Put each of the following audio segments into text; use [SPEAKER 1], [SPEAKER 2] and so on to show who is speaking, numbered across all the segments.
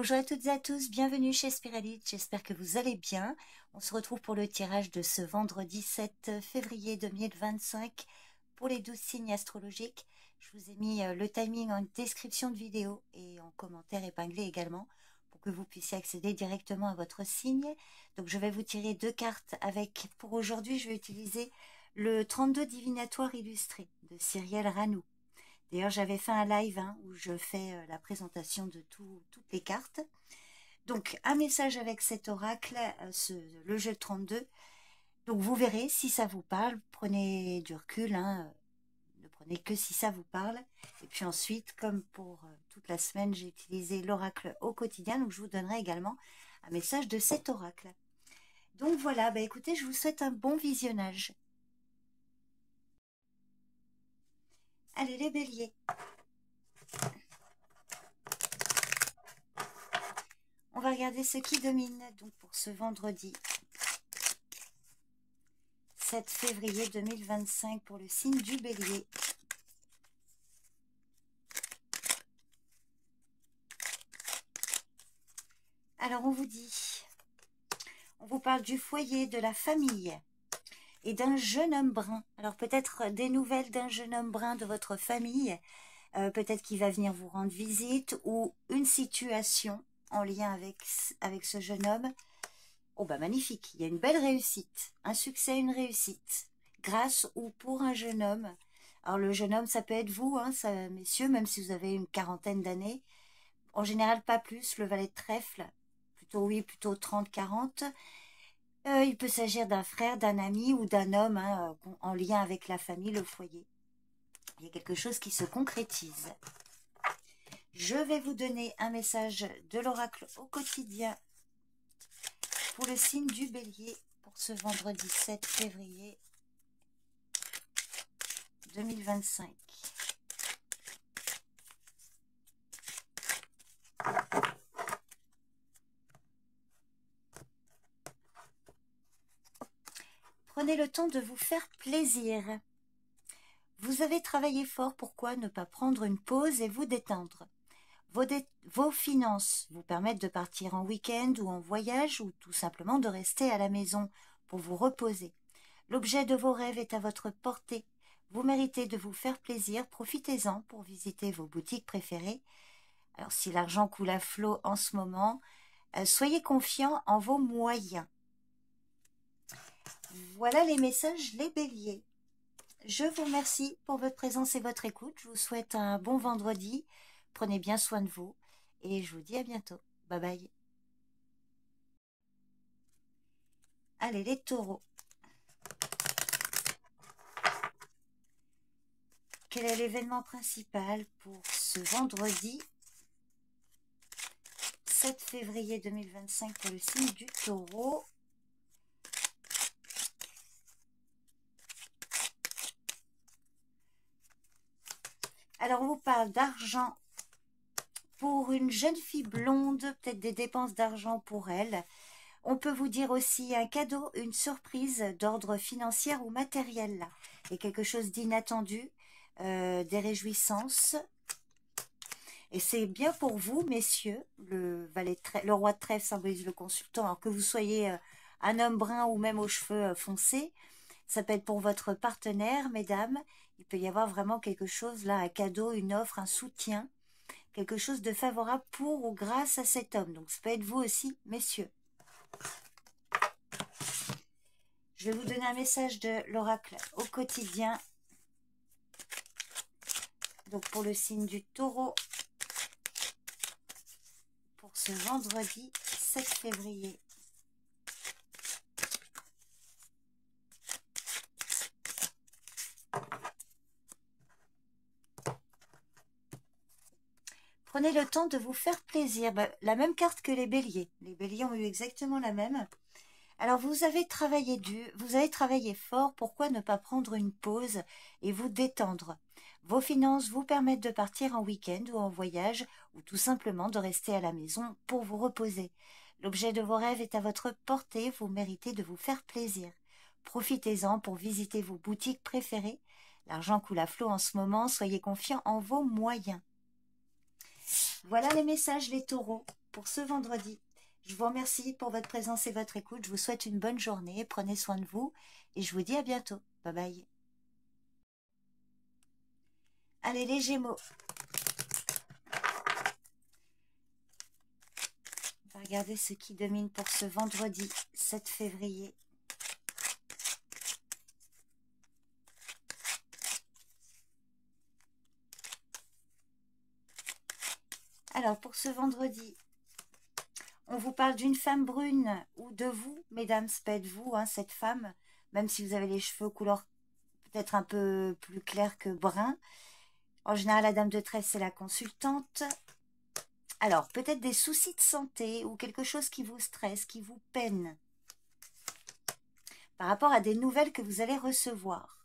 [SPEAKER 1] Bonjour à toutes et à tous, bienvenue chez Spiralite, j'espère que vous allez bien. On se retrouve pour le tirage de ce vendredi 7 février 2025 pour les 12 signes astrologiques. Je vous ai mis le timing en description de vidéo et en commentaire épinglé également pour que vous puissiez accéder directement à votre signe. Donc je vais vous tirer deux cartes avec, pour aujourd'hui je vais utiliser le 32 divinatoire illustré de Cyrielle Ranou. D'ailleurs, j'avais fait un live où je fais la présentation de toutes les cartes. Donc, un message avec cet oracle, le jeu 32. Donc, vous verrez si ça vous parle. Prenez du recul, ne prenez que si ça vous parle. Et puis ensuite, comme pour toute la semaine, j'ai utilisé l'oracle au quotidien. Donc, je vous donnerai également un message de cet oracle. Donc, voilà, écoutez, je vous souhaite un bon visionnage. Allez, les béliers. On va regarder ce qui domine donc pour ce vendredi 7 février 2025 pour le signe du bélier. Alors on vous parle du foyer, de la famille et d'un jeune homme brun. Alors peut-être des nouvelles d'un jeune homme brun de votre famille, peut-être qu'il va venir vous rendre visite ou une situation en lien avec ce jeune homme. Oh magnifique, il y a une belle réussite, un succès, une réussite, grâce ou pour un jeune homme. Alors le jeune homme, ça peut être vous, ça, messieurs, même si vous avez une quarantaine d'années. En général, pas plus, le valet de trèfle, plutôt 30-40. Il peut s'agir d'un frère, d'un ami ou d'un homme en lien avec la famille, le foyer. Il y a quelque chose qui se concrétise. Je vais vous donner un message de l'oracle au quotidien pour le signe du bélier pour ce vendredi 7 février 2025. Prenez le temps de vous faire plaisir. Vous avez travaillé fort, pourquoi ne pas prendre une pause et vous détendre? Vos finances vous permettent de partir en week-end ou en voyage ou tout simplement de rester à la maison pour vous reposer. L'objet de vos rêves est à votre portée. Vous méritez de vous faire plaisir, profitez-en pour visiter vos boutiques préférées. Alors si l'argent coule à flot en ce moment, soyez confiants en vos moyens. Voilà les messages, les béliers. Je vous remercie pour votre présence et votre écoute. Je vous souhaite un bon vendredi. Prenez bien soin de vous et je vous dis à bientôt. Bye bye. Allez les taureaux. Quel est l'événement principal pour ce vendredi 7 février 2025 pour le signe du taureau? Alors, on vous parle d'argent pour une jeune fille blonde, peut-être des dépenses d'argent pour elle. On peut vous dire aussi un cadeau, une surprise d'ordre financier ou matériel. Là. Et quelque chose d'inattendu, des réjouissances. Et c'est bien pour vous, messieurs. Le roi de trèfle symbolise le consultant. Alors que vous soyez un homme brun ou même aux cheveux foncés, ça peut être pour votre partenaire, mesdames. Il peut y avoir vraiment quelque chose là, un cadeau, une offre, un soutien. Quelque chose de favorable pour ou grâce à cet homme. Donc ça peut être vous aussi, messieurs. Je vais vous donner un message de l'oracle au quotidien. Donc pour le signe du taureau. Pour ce vendredi 7 février. Prenez le temps de vous faire plaisir. La même carte que les béliers. Les béliers ont eu exactement la même. Alors, vous avez travaillé dur, vous avez travaillé fort. Pourquoi ne pas prendre une pause et vous détendre? Vos finances vous permettent de partir en week-end ou en voyage ou tout simplement de rester à la maison pour vous reposer. L'objet de vos rêves est à votre portée. Vous méritez de vous faire plaisir. Profitez-en pour visiter vos boutiques préférées. L'argent coule à flot en ce moment. Soyez confiants en vos moyens. Voilà les messages, les taureaux, pour ce vendredi. Je vous remercie pour votre présence et votre écoute. Je vous souhaite une bonne journée. Prenez soin de vous et je vous dis à bientôt. Bye bye. Allez les Gémeaux. On va regarder ce qui domine pour ce vendredi 7 février. Alors pour ce vendredi, on vous parle d'une femme brune ou de vous, mesdames, ça peut être vous, hein, cette femme, même si vous avez les cheveux couleur peut-être un peu plus clair que brun. En général, la dame de trèfle, c'est la consultante. Alors, peut-être des soucis de santé ou quelque chose qui vous stresse, qui vous peine par rapport à des nouvelles que vous allez recevoir.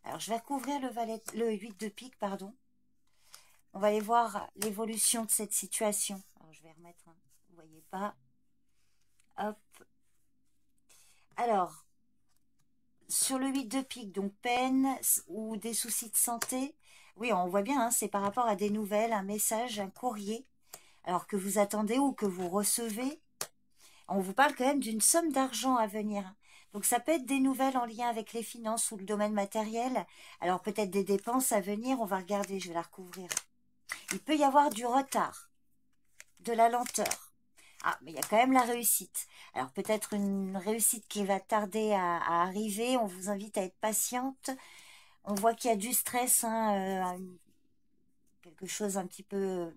[SPEAKER 1] Alors, je vais recouvrir le 8 de pique, pardon. On va aller voir l'évolution de cette situation. Alors, je vais remettre, hein, vous ne voyez pas. Hop. Alors, sur le 8 de pique, donc peine ou des soucis de santé, oui, on voit bien, hein, c'est par rapport à des nouvelles, un message, un courrier, alors que vous attendez ou que vous recevez. On vous parle quand même d'une somme d'argent à venir. Donc ça peut être des nouvelles en lien avec les finances ou le domaine matériel. Alors peut-être des dépenses à venir, on va regarder, je vais la recouvrir. Il peut y avoir du retard, de la lenteur. Ah, mais il y a quand même la réussite. Alors peut-être une réussite qui va tarder à arriver. On vous invite à être patiente. On voit qu'il y a du stress, hein, quelque chose un petit peu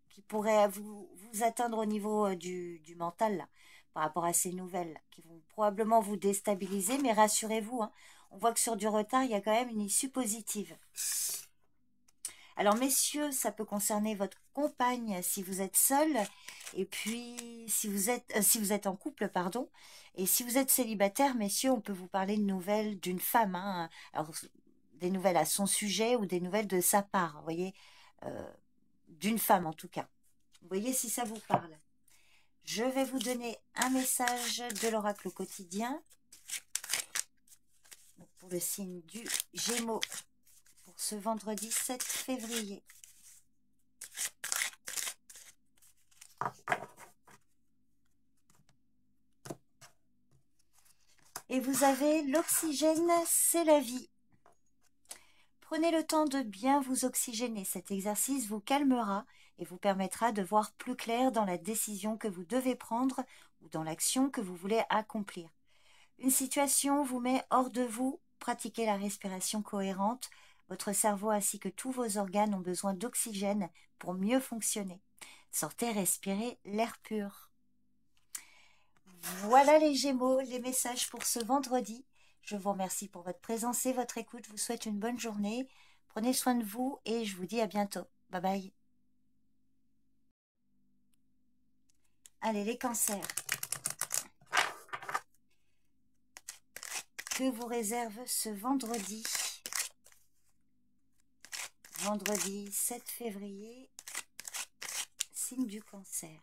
[SPEAKER 1] qui pourrait vous atteindre au niveau du mental, là, par rapport à ces nouvelles, là, qui vont probablement vous déstabiliser. Mais rassurez-vous, hein, on voit que sur du retard, il y a quand même une issue positive. Alors messieurs, ça peut concerner votre compagne si vous êtes seul, et puis si vous êtes en couple, pardon, et si vous êtes célibataire, messieurs, on peut vous parler de nouvelles d'une femme, hein. Alors des nouvelles à son sujet ou des nouvelles de sa part, vous voyez, d'une femme en tout cas. Vous voyez si ça vous parle. Je vais vous donner un message de l'oracle quotidien pour le signe du Gémeaux pour ce vendredi 7 février. Et vous avez l'oxygène, c'est la vie. Prenez le temps de bien vous oxygéner. Cet exercice vous calmera et vous permettra de voir plus clair dans la décision que vous devez prendre ou dans l'action que vous voulez accomplir. Une situation vous met hors de vous, pratiquez la respiration cohérente. Votre cerveau ainsi que tous vos organes ont besoin d'oxygène pour mieux fonctionner. Sortez respirer l'air pur. Voilà les Gémeaux, les messages pour ce vendredi. Je vous remercie pour votre présence et votre écoute. Je vous souhaite une bonne journée. Prenez soin de vous et je vous dis à bientôt. Bye bye. Allez les cancers. Que vous réserve ce vendredi? Vendredi 7 février, signe du cancer.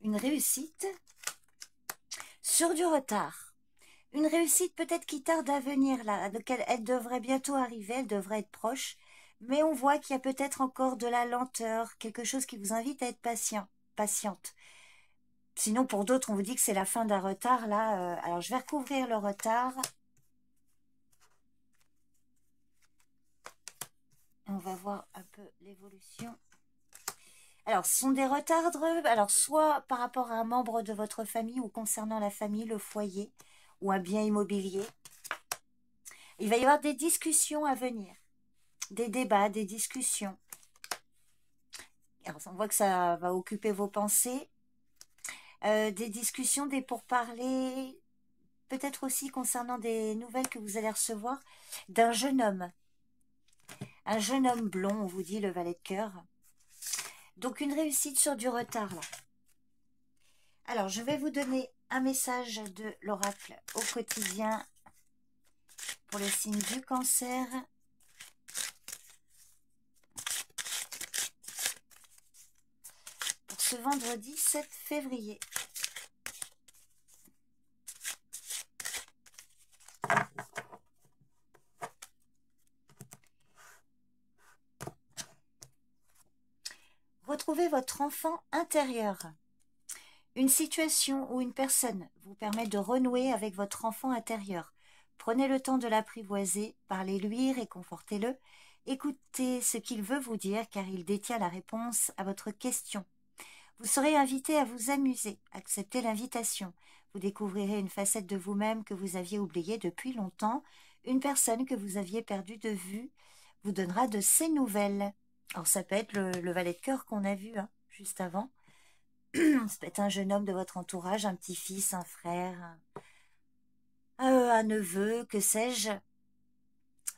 [SPEAKER 1] Une réussite sur du retard. Une réussite peut-être qui tarde à venir, là, elle devrait bientôt arriver, elle devrait être proche, mais on voit qu'il y a peut-être encore de la lenteur, quelque chose qui vous invite à être patiente. Sinon, pour d'autres, on vous dit que c'est la fin d'un retard, là. Alors, je vais recouvrir le retard. On va voir un peu l'évolution. Alors, ce sont des retards, alors soit par rapport à un membre de votre famille ou concernant la famille, le foyer ou un bien immobilier. Il va y avoir des discussions à venir, des débats, des discussions. Alors, on voit que ça va occuper vos pensées. Des discussions, des pourparlers, peut-être aussi concernant des nouvelles que vous allez recevoir d'un jeune homme. Un jeune homme blond, on vous dit, le valet de cœur. Donc, une réussite sur du retard, là. Alors, je vais vous donner un message de l'oracle au quotidien pour le signe du cancer. Pour ce vendredi 7 février. retrouver votre enfant intérieur. Une situation ou une personne vous permet de renouer avec votre enfant intérieur. Prenez le temps de l'apprivoiser, parlez-lui, réconfortez-le. Écoutez ce qu'il veut vous dire car il détient la réponse à votre question. Vous serez invité à vous amuser, acceptez l'invitation. Vous découvrirez une facette de vous-même que vous aviez oubliée depuis longtemps. Une personne que vous aviez perdue de vue vous donnera de ses nouvelles. Alors ça peut être le valet de cœur qu'on a vu juste avant. Ça peut être un jeune homme de votre entourage, un petit-fils, un frère, un neveu, que sais-je.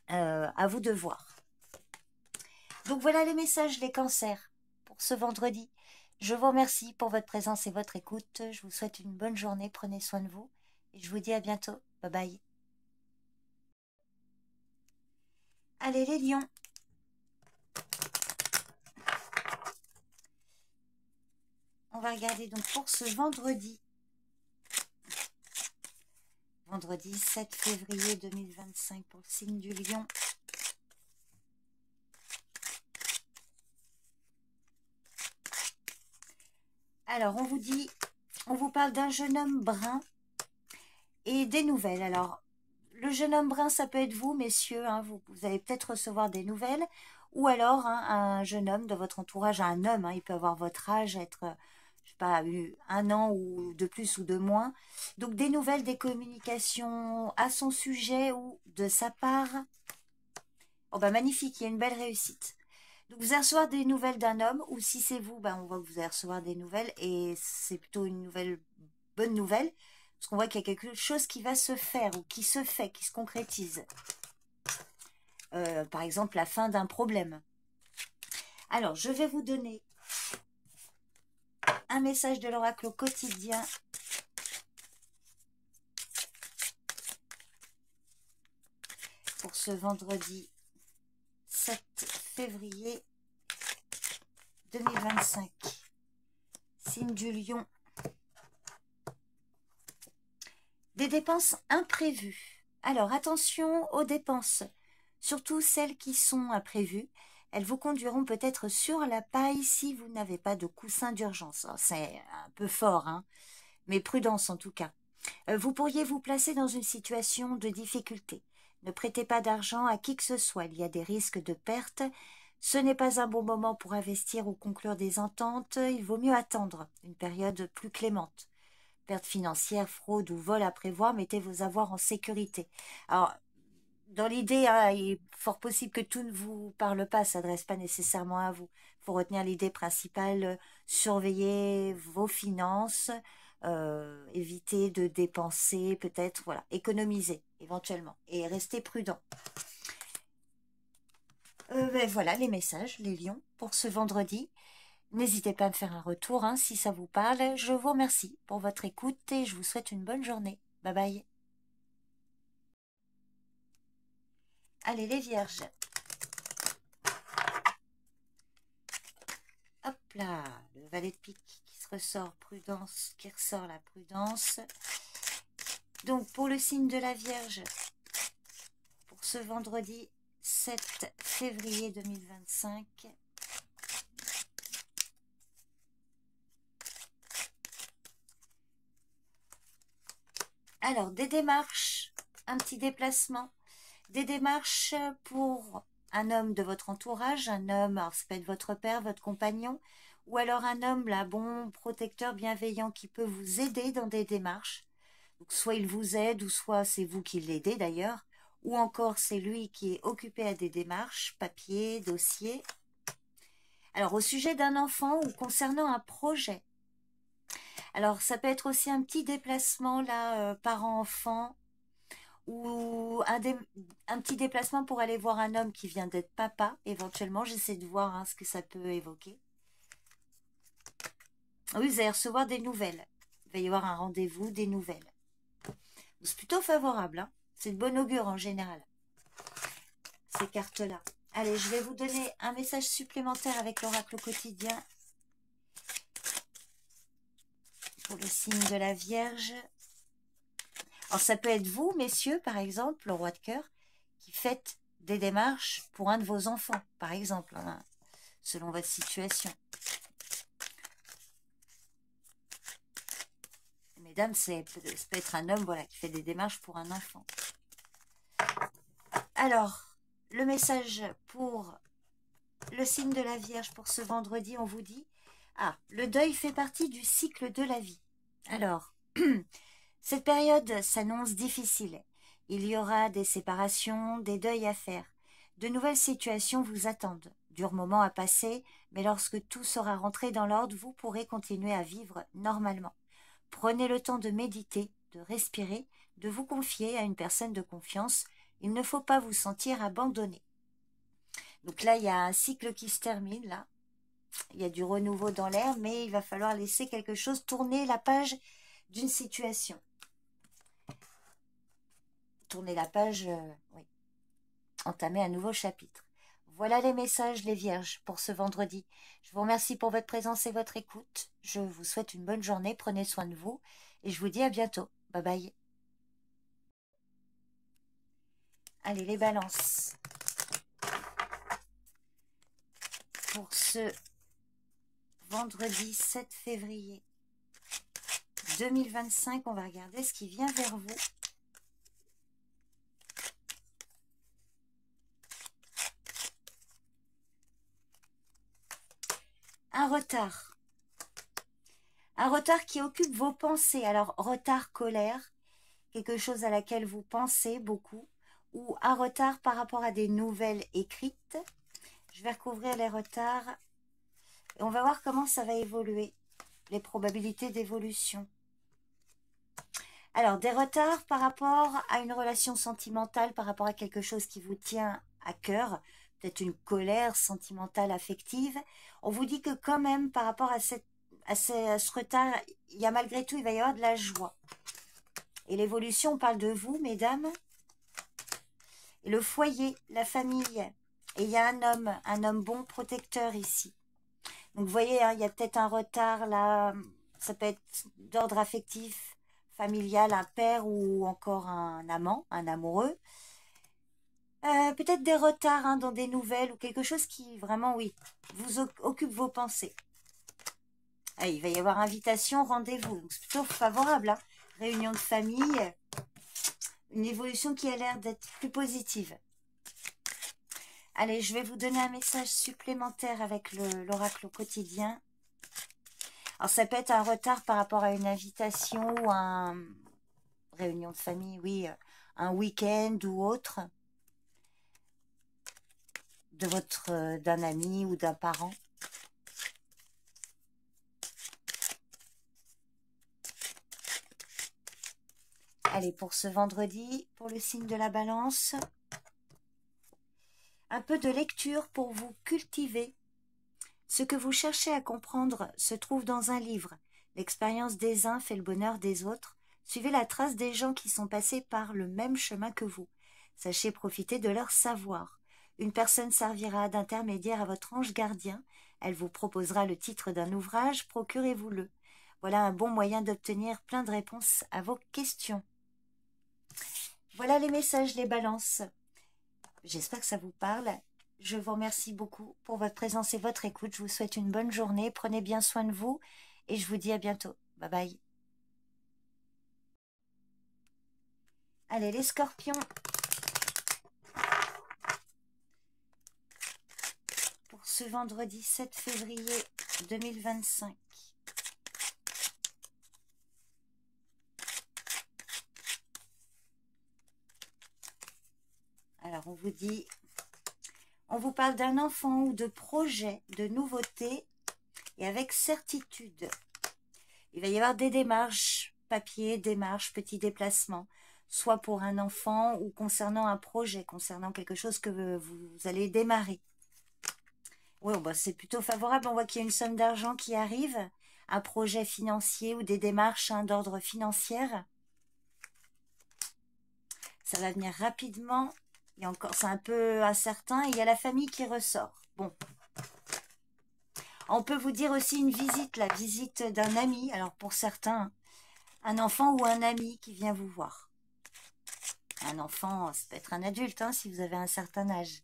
[SPEAKER 1] À vous de voir. Donc voilà les messages, les cancers, pour ce vendredi. Je vous remercie pour votre présence et votre écoute. Je vous souhaite une bonne journée. Prenez soin de vous. Et je vous dis à bientôt. Bye bye. Allez les lions. On va regarder donc pour ce vendredi. Vendredi 7 février 2025 pour le signe du lion. Alors on vous parle d'un jeune homme brun et des nouvelles. Alors le jeune homme brun, ça peut être vous, messieurs, vous allez peut-être recevoir des nouvelles, ou alors un jeune homme de votre entourage, un homme, il peut avoir votre âge, être, je sais pas, 1 an ou de plus ou de moins. Donc des nouvelles, des communications à son sujet ou de sa part. Oh bah magnifique, il y a une belle réussite. Donc vous allez recevoir des nouvelles d'un homme, ou si c'est vous, on voit que vous allez recevoir des nouvelles, et c'est plutôt une bonne nouvelle, parce qu'on voit qu'il y a quelque chose qui va se faire, ou qui se fait, qui se concrétise. Par exemple, la fin d'un problème. Alors, je vais vous donner un message de l'oracle au quotidien. Pour ce vendredi 7 février 2025. Signe du lion. Des dépenses imprévues. Alors, attention aux dépenses. Surtout celles qui sont imprévues. Elles vous conduiront peut-être sur la paille si vous n'avez pas de coussin d'urgence. C'est un peu fort, mais prudence en tout cas. Vous pourriez vous placer dans une situation de difficulté. Ne prêtez pas d'argent à qui que ce soit, il y a des risques de perte. Ce n'est pas un bon moment pour investir ou conclure des ententes, il vaut mieux attendre une période plus clémente. Perte financière, fraude ou vol à prévoir, mettez vos avoirs en sécurité. Alors, dans l'idée, il est fort possible que tout ne vous parle pas, s'adresse pas nécessairement à vous. Il faut retenir l'idée principale, surveiller vos finances, éviter de dépenser, peut-être, voilà, économiser éventuellement et rester prudent. Voilà les messages, les lions, pour ce vendredi. N'hésitez pas à me faire un retour si ça vous parle. Je vous remercie pour votre écoute et je vous souhaite une bonne journée. Bye bye. Allez les vierges. Hop là, le valet de pique qui se ressort, prudence, qui ressort la prudence. Donc pour le signe de la Vierge, pour ce vendredi 7 février 2025, alors des démarches, un petit déplacement, des démarches pour un homme de votre entourage, un homme, alors ça peut être votre père, votre compagnon, ou alors un homme là, bon, protecteur, bienveillant, qui peut vous aider dans des démarches. Donc, soit il vous aide, ou soit c'est vous qui l'aidez d'ailleurs, ou encore c'est lui qui est occupé à des démarches, papier, dossier. Alors, au sujet d'un enfant ou concernant un projet, alors ça peut être aussi un petit déplacement là, parent-enfant, ou un petit déplacement pour aller voir un homme qui vient d'être papa, éventuellement. J'essaie de voir ce que ça peut évoquer. Oui, vous allez recevoir des nouvelles. Il va y avoir un rendez-vous, des nouvelles. C'est plutôt favorable, c'est de bon augure en général, ces cartes-là. Allez, je vais vous donner un message supplémentaire avec l'oracle quotidien pour le signe de la Vierge. Alors, ça peut être vous, messieurs, par exemple, le roi de cœur, qui faites des démarches pour un de vos enfants, par exemple, selon votre situation. mesdames, ça peut être un homme, voilà, qui fait des démarches pour un enfant. Alors, le message pour le signe de la Vierge pour ce vendredi, on vous dit, le deuil fait partie du cycle de la vie. Alors, cette période s'annonce difficile. Il y aura des séparations, des deuils à faire. De nouvelles situations vous attendent. Durs moments à passer, mais lorsque tout sera rentré dans l'ordre, vous pourrez continuer à vivre normalement. Prenez le temps de méditer, de respirer, de vous confier à une personne de confiance. Il ne faut pas vous sentir abandonné. Donc là, il y a un cycle qui se termine, là. Il y a du renouveau dans l'air, mais il va falloir laisser quelque chose, tourner la page d'une situation. Tourner la page, oui. Entamer un nouveau chapitre. Voilà les messages, les vierges, pour ce vendredi. Je vous remercie pour votre présence et votre écoute. Je vous souhaite une bonne journée, prenez soin de vous, et je vous dis à bientôt. Bye bye. Allez, les balances. Pour ce vendredi 7 février 2025, on va regarder ce qui vient vers vous. Un retard. Un retard qui occupe vos pensées. Alors, retard, colère, quelque chose à laquelle vous pensez beaucoup, ou un retard par rapport à des nouvelles écrites. Je vais recouvrir les retards et on va voir comment ça va évoluer, les probabilités d'évolution. Alors, des retards par rapport à une relation sentimentale, par rapport à quelque chose qui vous tient à cœur, peut-être une colère sentimentale, affective. On vous dit que quand même, par rapport à ce retard, il y a malgré tout, il va y avoir de la joie. Et l'évolution, on parle de vous, mesdames. Et le foyer, la famille. Et il y a un homme bon, protecteur ici. Donc, vous voyez, hein, il y a peut-être un retard là. Ça peut être d'ordre affectif, familial, un père ou encore un amant, un amoureux. Peut-être des retards hein, dans des nouvelles ou quelque chose qui vraiment, oui, vous occupe vos pensées. Il va y avoir invitation, rendez-vous. C'est plutôt favorable. Hein. Réunion de famille, une évolution qui a l'air d'être plus positive. Allez, je vais vous donner un message supplémentaire avec l'oracle au quotidien. Alors, ça peut être un retard par rapport à une invitation ou une réunion de famille, oui, un week-end ou autre, d'un ami ou d'un parent. Allez, pour ce vendredi, pour le signe de la balance, un peu de lecture pour vous cultiver. Ce que vous cherchez à comprendre se trouve dans un livre. L'expérience des uns fait le bonheur des autres. Suivez la trace des gens qui sont passés par le même chemin que vous. Sachez profiter de leur savoir. Une personne servira d'intermédiaire à votre ange gardien. Elle vous proposera le titre d'un ouvrage, procurez-vous-le. Voilà un bon moyen d'obtenir plein de réponses à vos questions. Voilà les messages, les balances. J'espère que ça vous parle. Je vous remercie beaucoup pour votre présence et votre écoute. Je vous souhaite une bonne journée. Prenez bien soin de vous et je vous dis à bientôt. Bye bye. Allez, les scorpions. Pour ce vendredi 7 février 2025. Alors, on vous dit, on vous parle d'un enfant ou de projet, de nouveautés et avec certitude. Il va y avoir des démarches, papier, démarches, petits déplacements, soit pour un enfant ou concernant un projet, concernant quelque chose que vous allez démarrer. Oui, bah c'est plutôt favorable. On voit qu'il y a une somme d'argent qui arrive, un projet financier ou des démarches d'ordre financier. Ça va venir rapidement. Et encore, c'est un peu incertain. Il y a la famille qui ressort. Bon. On peut vous dire aussi une visite, la visite d'un ami. Alors pour certains, un enfant ou un ami qui vient vous voir. Un enfant, ça peut être un adulte hein, si vous avez un certain âge.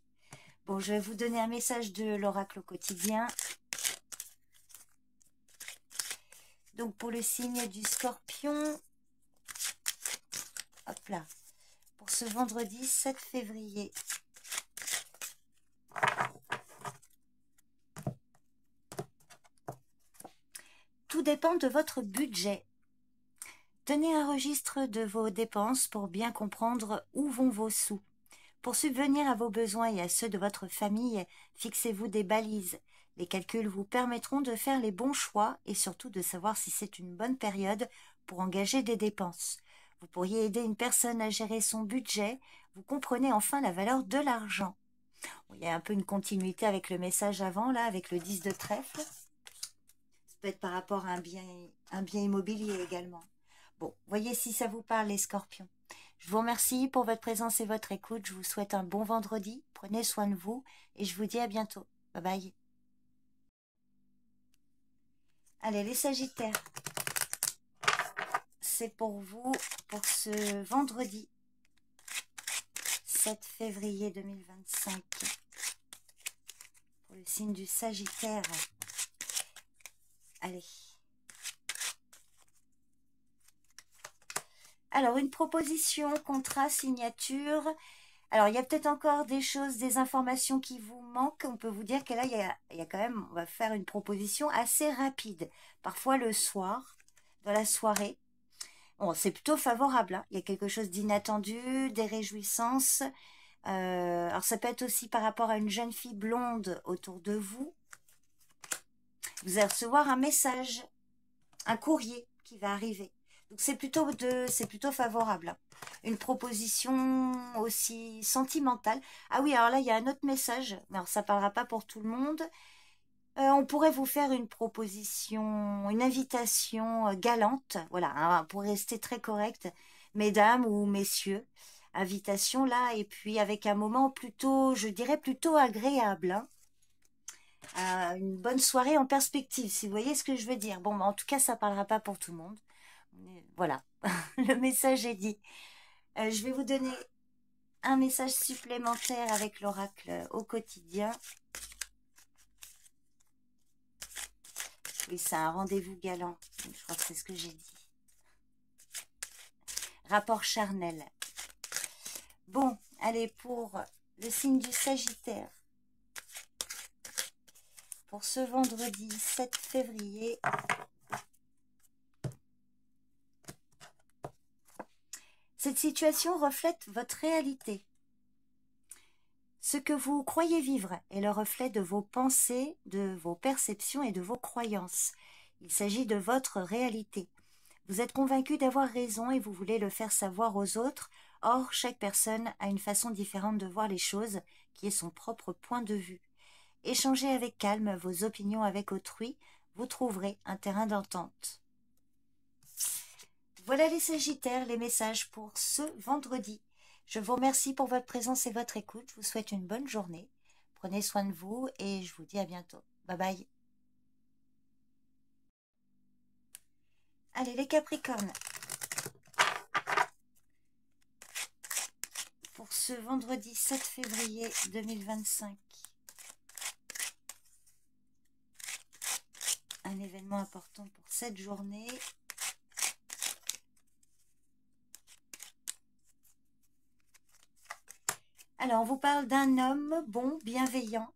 [SPEAKER 1] Bon, je vais vous donner un message de l'oracle au quotidien. Donc pour le signe du Scorpion, hop là, pour ce vendredi 7 février. Tout dépend de votre budget. Tenez un registre de vos dépenses pour bien comprendre où vont vos sous. Pour subvenir à vos besoins et à ceux de votre famille, fixez-vous des balises. Les calculs vous permettront de faire les bons choix et surtout de savoir si c'est une bonne période pour engager des dépenses. Vous pourriez aider une personne à gérer son budget. Vous comprenez enfin la valeur de l'argent. Il y a un peu une continuité avec le message avant, là, avec le 10 de trèfle. Ça peut être par rapport à un bien immobilier également. Bon, voyez si ça vous parle, les scorpions. Je vous remercie pour votre présence et votre écoute. Je vous souhaite un bon vendredi. Prenez soin de vous et je vous dis à bientôt. Bye bye. Allez, les sagittaires. C'est pour vous, pour ce vendredi 7 février 2025. Pour le signe du Sagittaire. Allez. Alors, une proposition, contrat, signature. Alors, il y a peut-être encore des choses, des informations qui vous manquent. On peut vous dire que là, il y a quand même, on va faire une proposition assez rapide. Parfois le soir, dans la soirée. Bon, c'est plutôt favorable, hein. Il y a quelque chose d'inattendu, des réjouissances. Alors, ça peut être aussi par rapport à une jeune fille blonde autour de vous. Vous allez recevoir un message, un courrier qui va arriver. Donc c'est plutôt favorable. Hein. Une proposition aussi sentimentale. Ah oui, alors là, il y a un autre message. Mais alors, ça ne parlera pas pour tout le monde. On pourrait vous faire une proposition, une invitation galante. Voilà, hein, pour rester très correct, mesdames ou messieurs. Invitation là, et puis avec un moment plutôt, je dirais plutôt agréable. Hein. Une bonne soirée en perspective, si vous voyez ce que je veux dire. Bon, en tout cas, ça ne parlera pas pour tout le monde. Voilà, le message est dit. Je vais vous donner un message supplémentaire avec l'oracle au quotidien. Oui, c'est un rendez-vous galant. Je crois que c'est ce que j'ai dit. Rapport charnel. Bon, allez, pour le signe du Sagittaire. Pour ce vendredi 7 février. Cette situation reflète votre réalité. Ce que vous croyez vivre est le reflet de vos pensées, de vos perceptions et de vos croyances. Il s'agit de votre réalité. Vous êtes convaincu d'avoir raison et vous voulez le faire savoir aux autres. Or, chaque personne a une façon différente de voir les choses, qui est son propre point de vue. Échangez avec calme vos opinions avec autrui, vous trouverez un terrain d'entente. Voilà les Sagittaires, les messages pour ce vendredi. Je vous remercie pour votre présence et votre écoute. Je vous souhaite une bonne journée. Prenez soin de vous et je vous dis à bientôt. Bye bye. Allez les Capricornes. Pour ce vendredi 7 février 2025. Un événement important pour cette journée. Alors, on vous parle d'un homme bon, bienveillant,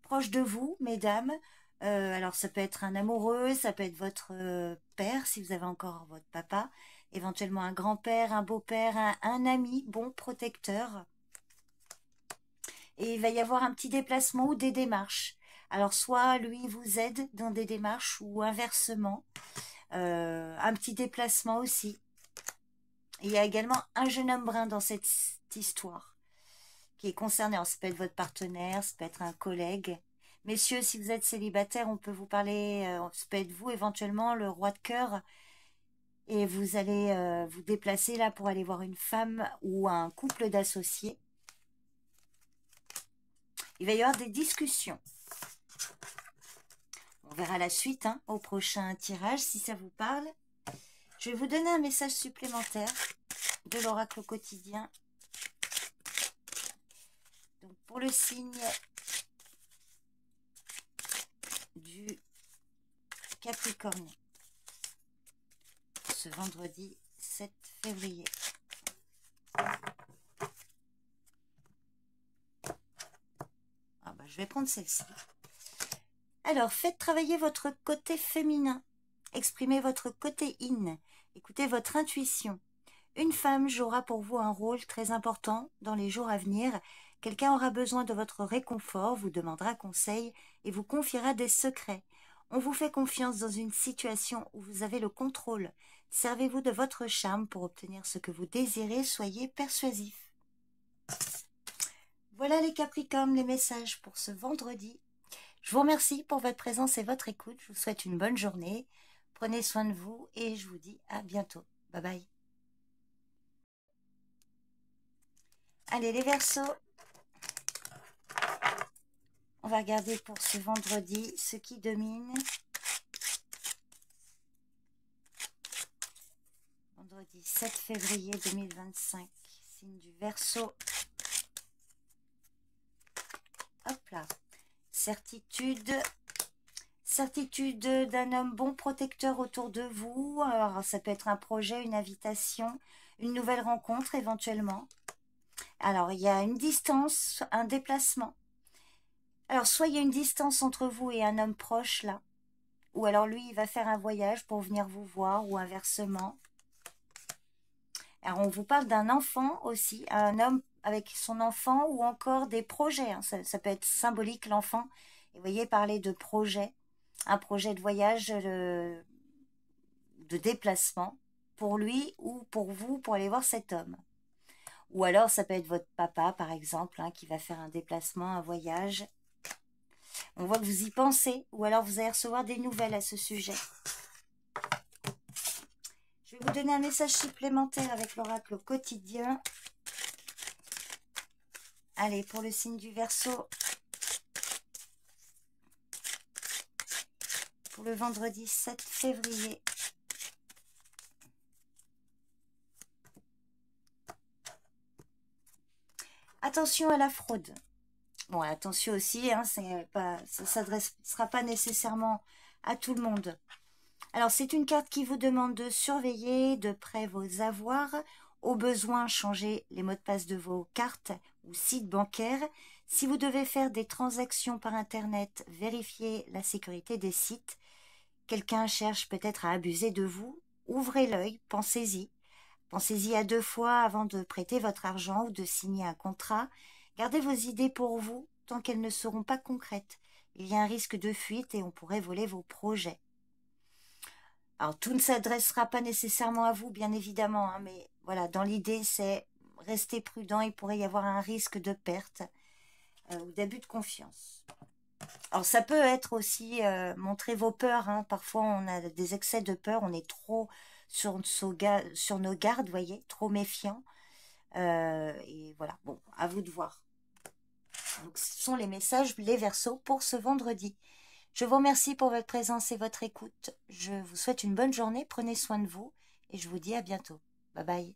[SPEAKER 1] proche de vous, mesdames. Alors, ça peut être un amoureux, ça peut être votre père, si vous avez encore votre papa, éventuellement un grand-père, un beau-père, un ami, bon, protecteur. Et il va y avoir un petit déplacement ou des démarches. Alors, soit lui vous aide dans des démarches ou inversement. Un petit déplacement aussi. Et il y a également un jeune homme brun dans cette histoire qui est concerné. Alors, ça peut être votre partenaire, ça peut être un collègue. Messieurs, si vous êtes célibataire, on peut vous parler, ça peut être vous éventuellement, le roi de cœur. Et vous allez vous déplacer là pour aller voir une femme ou un couple d'associés. Il va y avoir des discussions. On verra la suite hein, au prochain tirage si ça vous parle. Je vais vous donner un message supplémentaire de l'oracle au quotidien. Donc pour le signe du Capricorne. ce vendredi 7 février. Ah bah, je vais prendre celle-ci. Alors, faites travailler votre côté féminin. Exprimez votre côté yin. Écoutez votre intuition. Une femme jouera pour vous un rôle très important dans les jours à venir. Quelqu'un aura besoin de votre réconfort, vous demandera conseil et vous confiera des secrets. On vous fait confiance dans une situation où vous avez le contrôle. Servez-vous de votre charme pour obtenir ce que vous désirez. Soyez persuasif. Voilà les Capricornes, les messages pour ce vendredi. Je vous remercie pour votre présence et votre écoute. Je vous souhaite une bonne journée. Prenez soin de vous et je vous dis à bientôt. Bye bye. Allez les Verseaux, on va regarder pour ce vendredi ce qui domine. Vendredi 7 février 2025, signe du Verseau. Hop là, certitude d'un homme bon protecteur autour de vous. Alors ça peut être un projet, une invitation, une nouvelle rencontre éventuellement. Alors il y a une distance, un déplacement. Alors soit il y a une distance entre vous et un homme proche là, ou alors lui il va faire un voyage pour venir vous voir ou inversement. Alors on vous parle d'un enfant aussi, un homme avec son enfant ou encore des projets. Hein. Ça peut être symbolique l'enfant. Et vous voyez, parler de projet, un projet de voyage, de déplacement pour lui ou pour vous pour aller voir cet homme. Ou alors ça peut être votre papa par exemple hein, qui va faire un déplacement, un voyage. On voit que vous y pensez ou alors vous allez recevoir des nouvelles à ce sujet. Je vais vous donner un message supplémentaire avec l'oracle au quotidien. Allez, pour le signe du Verseau, pour le vendredi 7 février. Attention à la fraude. Bon, attention aussi, hein, ça ne s'adressera pas nécessairement à tout le monde. Alors, c'est une carte qui vous demande de surveiller de près vos avoirs. Au besoin, changez les mots de passe de vos cartes ou sites bancaires. Si vous devez faire des transactions par Internet, vérifiez la sécurité des sites. Quelqu'un cherche peut-être à abuser de vous. Ouvrez l'œil, pensez-y. Pensez-y à 2 fois avant de prêter votre argent ou de signer un contrat. Gardez vos idées pour vous tant qu'elles ne seront pas concrètes. Il y a un risque de fuite et on pourrait voler vos projets. Alors, tout ne s'adressera pas nécessairement à vous, bien évidemment, hein, mais voilà, dans l'idée, c'est rester prudent. Il pourrait y avoir un risque de perte ou d'abus de confiance. Alors, ça peut être aussi montrer vos peurs. Hein. Parfois, on a des excès de peur, on est trop sur nos gardes, vous voyez, trop méfiant. Et voilà, bon, à vous de voir. Donc, ce sont les messages, les Verseaux pour ce vendredi. Je vous remercie pour votre présence et votre écoute. Je vous souhaite une bonne journée, prenez soin de vous et je vous dis à bientôt. Bye bye.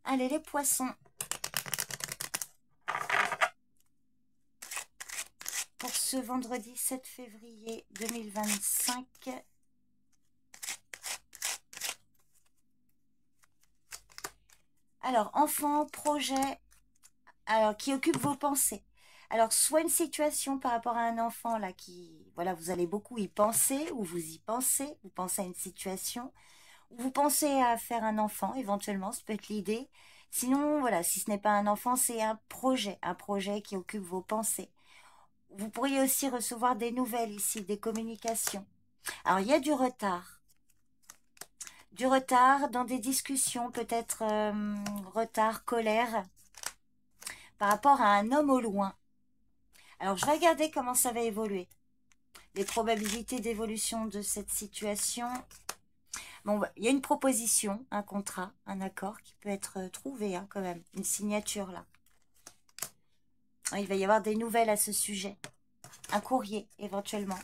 [SPEAKER 1] Allez les Poissons. Pour ce vendredi 7 février 2025. Alors, enfant, projet, alors qui occupe vos pensées. Alors, soit une situation par rapport à un enfant, là, voilà, vous allez beaucoup y penser, ou vous y pensez, vous pensez à une situation, ou vous pensez à faire un enfant, éventuellement, ça peut être l'idée. Sinon, voilà, si ce n'est pas un enfant, c'est un projet qui occupe vos pensées. Vous pourriez aussi recevoir des nouvelles ici, des communications. Alors, il y a du retard. Du retard dans des discussions, peut-être retard, colère, par rapport à un homme au loin. Alors, je vais regarder comment ça va évoluer. Les probabilités d'évolution de cette situation. Bon, il y a une proposition, un contrat, un accord qui peut être trouvé hein, quand même. Une signature là. Il va y avoir des nouvelles à ce sujet. Un courrier éventuellement.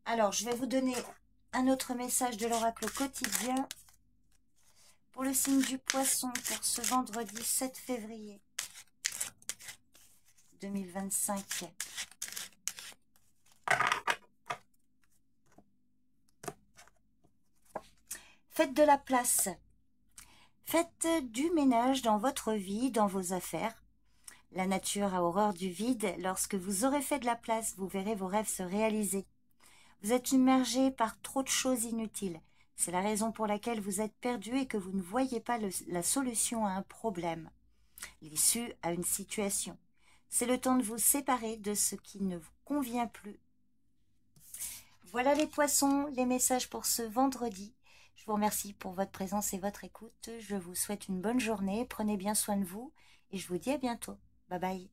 [SPEAKER 1] Alors, je vais vous donner un autre message de l'oracle quotidien pour le signe du Poisson pour ce vendredi 7 février 2025. Faites de la place. Faites du ménage dans votre vie, dans vos affaires. La nature a horreur du vide. Lorsque vous aurez fait de la place, vous verrez vos rêves se réaliser. Vous êtes immergé par trop de choses inutiles. C'est la raison pour laquelle vous êtes perdu et que vous ne voyez pas la solution à un problème, l'issue à une situation. C'est le temps de vous séparer de ce qui ne vous convient plus. Voilà les poissons, les messages pour ce vendredi. Je vous remercie pour votre présence et votre écoute. Je vous souhaite une bonne journée. Prenez bien soin de vous et je vous dis à bientôt. Bye bye.